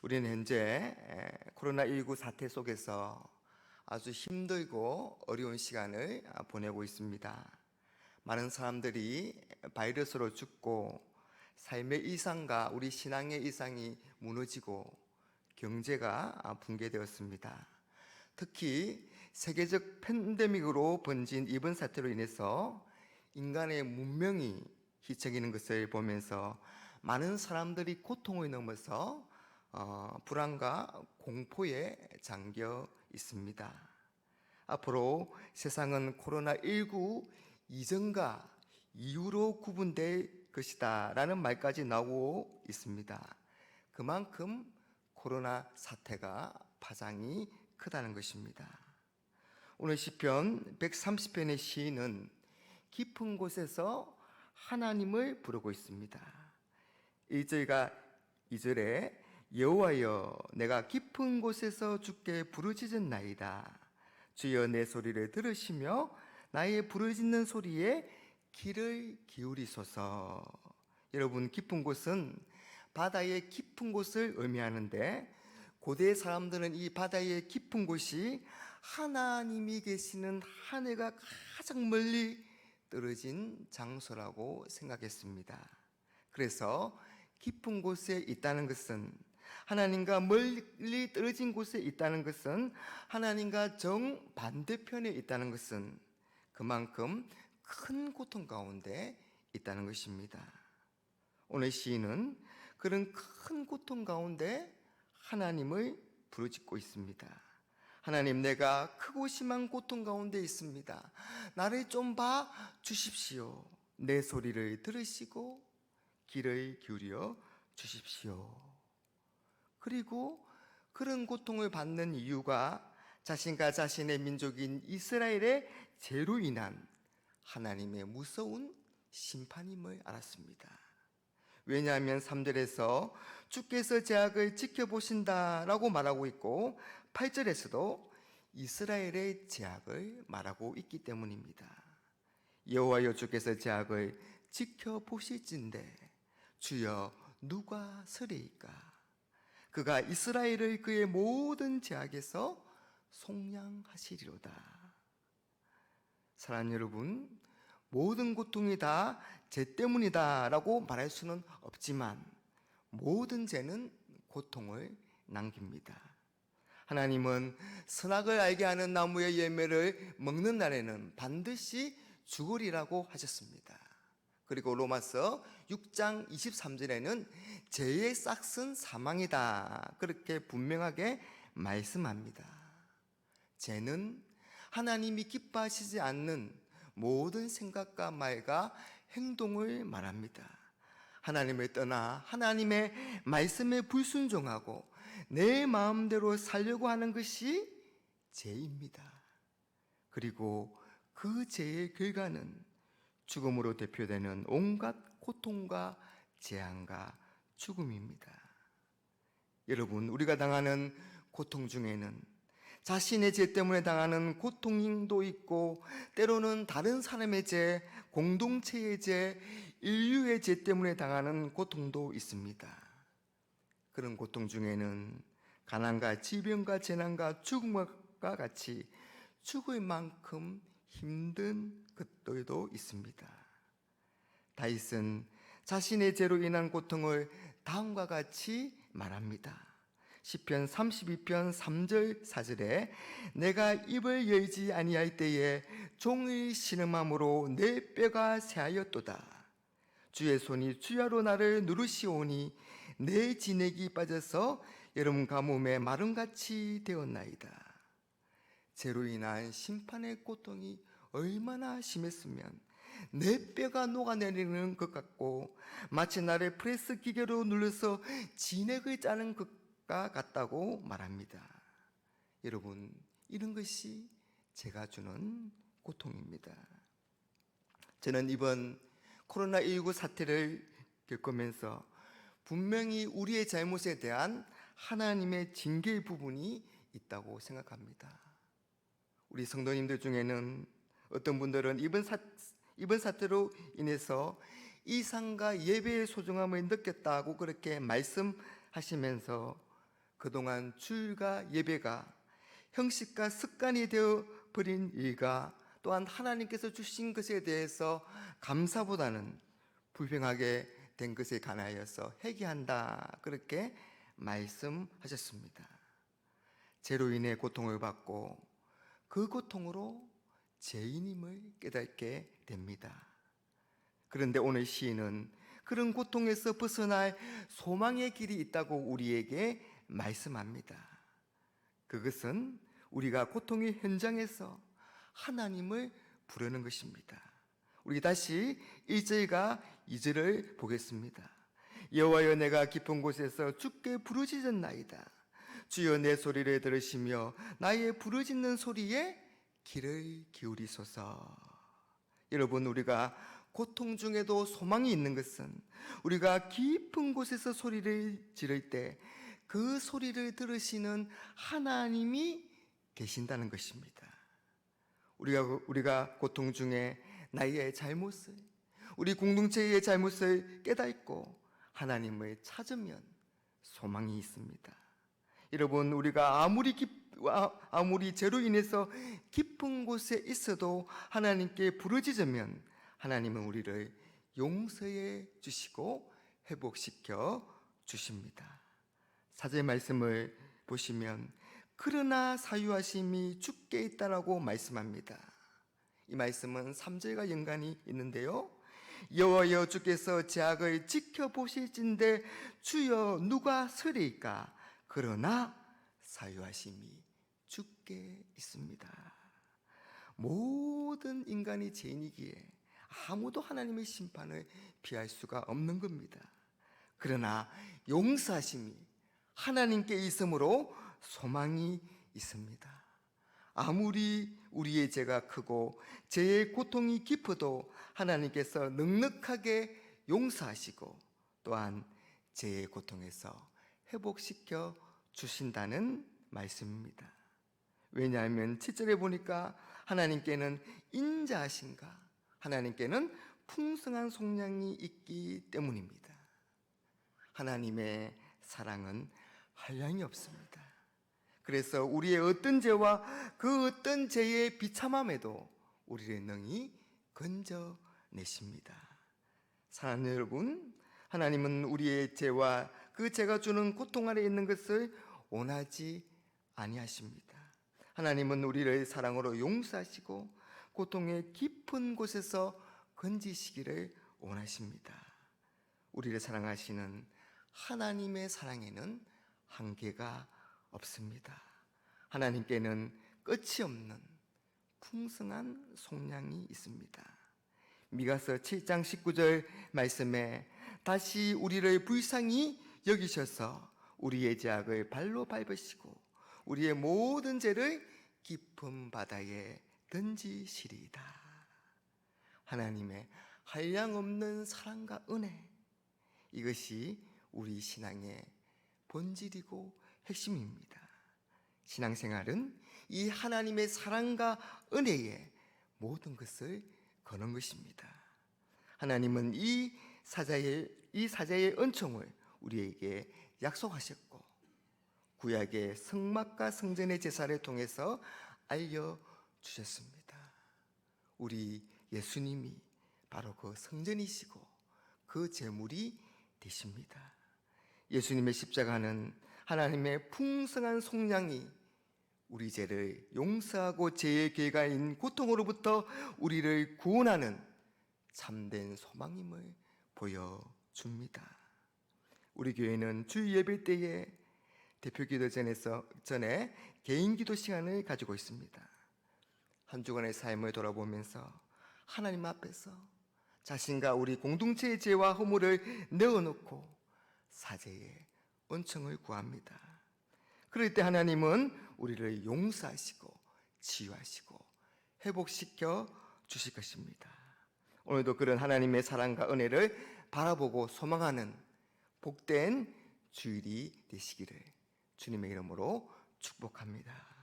우리는 현재 코로나19 사태 속에서 아주 힘들고 어려운 시간을 보내고 있습니다. 많은 사람들이 바이러스로 죽고 삶의 이상과 우리 신앙의 이상이 무너지고 경제가 붕괴되었습니다. 특히 세계적 팬데믹으로 번진 이번 사태로 인해서 인간의 문명이 희청이는 것을 보면서 많은 사람들이 고통을 넘어서 불안과 공포에 잠겨 있습니다. 앞으로 세상은 코로나19 이전과 이후로 구분될 것이다 라는 말까지 나오고 있습니다. 그만큼 코로나 사태가 파장이 크다는 것입니다. 오늘 시편 130편의 시인은 깊은 곳에서 하나님을 부르고 있습니다. 2절에 여호와여 내가 깊은 곳에서 주께 부르짖었나이다. 주여 내 소리를 들으시며 나의 부르짖는 소리에 귀를 기울이소서. 여러분, 깊은 곳은 바다의 깊은 곳을 의미하는데 고대 사람들은 이 바다의 깊은 곳이 하나님이 계시는 하늘과 가장 멀리 떨어진 장소라고 생각했습니다. 그래서 깊은 곳에 있다는 것은, 하나님과 멀리 떨어진 곳에 있다는 것은, 하나님과 정반대편에 있다는 것은 그만큼 큰 고통 가운데 있다는 것입니다. 오늘 시인은 그런 큰 고통 가운데 하나님을 부르짖고 있습니다. 하나님, 내가 크고 심한 고통 가운데 있습니다. 나를 좀 봐 주십시오. 내 소리를 들으시고 귀를 기울여 주십시오. 그리고 그런 고통을 받는 이유가 자신과 자신의 민족인 이스라엘의 죄로 인한 하나님의 무서운 심판임을 알았습니다. 왜냐하면 3절에서 주께서 제약을 지켜보신다라고 말하고 있고 8절에서도 이스라엘의 제약을 말하고 있기 때문입니다. 여호와여 주께서 제약을 지켜보실진대 주여 누가 서리이까? 그가 이스라엘을 그의 모든 제약에서 속량하시리로다. 사랑하는 여러분, 모든 고통이 다 죄 때문이다 라고 말할 수는 없지만 모든 죄는 고통을 남깁니다. 하나님은 선악을 알게 하는 나무의 열매를 먹는 날에는 반드시 죽으리라고 하셨습니다. 그리고 로마서 6장 23절에는 죄의 싹은 사망이다 그렇게 분명하게 말씀합니다. 죄는 하나님이 기뻐하시지 않는 모든 생각과 말과 행동을 말합니다. 하나님을 떠나 하나님의 말씀에 불순종하고 내 마음대로 살려고 하는 것이 죄입니다. 그리고 그 죄의 결과는 죽음으로 대표되는 온갖 고통과 재앙과 죽음입니다. 여러분, 우리가 당하는 고통 중에는 자신의 죄 때문에 당하는 고통도 있고 때로는 다른 사람의 죄, 공동체의 죄, 인류의 죄 때문에 당하는 고통도 있습니다. 그런 고통 중에는 가난과 질병과 재난과 죽음과 같이 죽을 만큼 힘든 것들도 있습니다. 다윗은 자신의 죄로 인한 고통을 다음과 같이 말합니다. 시편 32편 3절 4절에 내가 입을 열지 아니할 때에 종의 신음함으로 내 뼈가 새하였도다. 주의 손이 주야로 나를 누르시오니 내 진액이 빠져서 여름 가뭄에 마름같이 되었나이다. 죄로 인한 심판의 고통이 얼마나 심했으면 내 뼈가 녹아내리는 것 같고 마치 나를 프레스 기계로 눌러서 진액을 짜는 것과 같다고 말합니다. 여러분, 이런 것이 제가 주는 고통입니다. 저는 이번 코로나19 사태를 겪으면서 분명히 우리의 잘못에 대한 하나님의 징계의 부분이 있다고 생각합니다. 우리 성도님들 중에는 어떤 분들은 이번 사태로 인해서 이상과 예배의 소중함을 느꼈다고 그렇게 말씀하시면서 그동안 주일과 예배가 형식과 습관이 되어 버린 일과 또한 하나님께서 주신 것에 대해서 감사보다는 불평하게 된 것에 관하여서 회개한다, 그렇게 말씀하셨습니다. 죄로 인해 고통을 받고 그 고통으로 죄인임을 깨닫게 됩니다. 그런데 오늘 시인은 그런 고통에서 벗어날 소망의 길이 있다고 우리에게 말씀합니다. 그것은 우리가 고통의 현장에서 하나님을 부르는 것입니다. 우리 다시 1절과 2절을 보겠습니다. 여호와여, 내가 깊은 곳에서 주께 부르짖었나이다. 주여, 내 소리를 들으시며 나의 부르짖는 소리에 귀를 기울이소서. 여러분, 우리가 고통 중에도 소망이 있는 것은 우리가 깊은 곳에서 소리를 지를 때 그 소리를 들으시는 하나님이 계신다는 것입니다. 우리가 고통 중에 나의 잘못을, 우리 공동체의 잘못을 깨닫고 하나님을 찾으면 소망이 있습니다. 여러분, 우리가 아무리 죄로 인해서 깊은 곳에 있어도 하나님께 부르짖으면 하나님은 우리를 용서해 주시고 회복시켜 주십니다. 4절 말씀을 보시면 그러나 사유하심이 주께 있다라고 말씀합니다. 이 말씀은 3절과 연관이 있는데요. 여호와여, 주께서 제 악을 지켜보실진대 주여 누가 서리이까? 그러나 사유하심이 주께 있습니다. 모든 인간이 죄인이기에 아무도 하나님의 심판을 피할 수가 없는 겁니다. 그러나 용서하심이 하나님께 있으므로 소망이 있습니다. 아무리 우리의 죄가 크고 죄의 고통이 깊어도 하나님께서 넉넉하게 용서하시고 또한 죄의 고통에서 회복시켜 주신다는 말씀입니다. 왜냐하면 7절에 보니까 하나님께는 인자하신가, 하나님께는 풍성한 속량이 있기 때문입니다. 하나님의 사랑은 한량이 없습니다. 그래서 우리의 어떤 죄와 그 어떤 죄의 비참함에도 우리를 능히 건져내십니다. 사랑하는 여러분, 하나님은 우리의 죄와 그 죄가 주는 고통 아래 있는 것을 원하지 아니하십니다. 하나님은 우리를 사랑으로 용서하시고 고통의 깊은 곳에서 건지시기를 원하십니다. 우리를 사랑하시는 하나님의 사랑에는 한계가 없습니다. 하나님께는 끝이 없는 풍성한 속량이 있습니다. 미가서 7장 19절 말씀에 다시 우리를 불쌍히 여기셔서 우리의 죄악을 발로 밟으시고 우리의 모든 죄를 깊은 바다에 던지시리이다. 하나님의 한량없는 사랑과 은혜, 이것이 우리 신앙의 본질이고 핵심입니다. 신앙생활은 이 하나님의 사랑과 은혜에 모든 것을 거는 것입니다. 하나님은 이 사자의 은총을 우리에게 약속하셨고 구약의 성막과 성전의 제사를 통해서 알려주셨습니다. 우리 예수님이 바로 그 성전이시고 그 제물이 되십니다. 예수님의 십자가는 하나님의 풍성한 속량이 우리 죄를 용서하고 죄의 결과인 고통으로부터 우리를 구원하는 참된 소망임을 보여줍니다. 우리 교회는 주 예배 때에 대표기도 전에 개인기도 시간을 가지고 있습니다. 한 주간의 삶을 돌아보면서 하나님 앞에서 자신과 우리 공동체의 죄와 허물을 내어놓고 사죄의 은총을 구합니다. 그럴 때 하나님은 우리를 용서하시고 치유하시고 회복시켜 주실 것입니다. 오늘도 그런 하나님의 사랑과 은혜를 바라보고 소망하는 복된 주일이 되시기를 주님의 이름으로 축복합니다.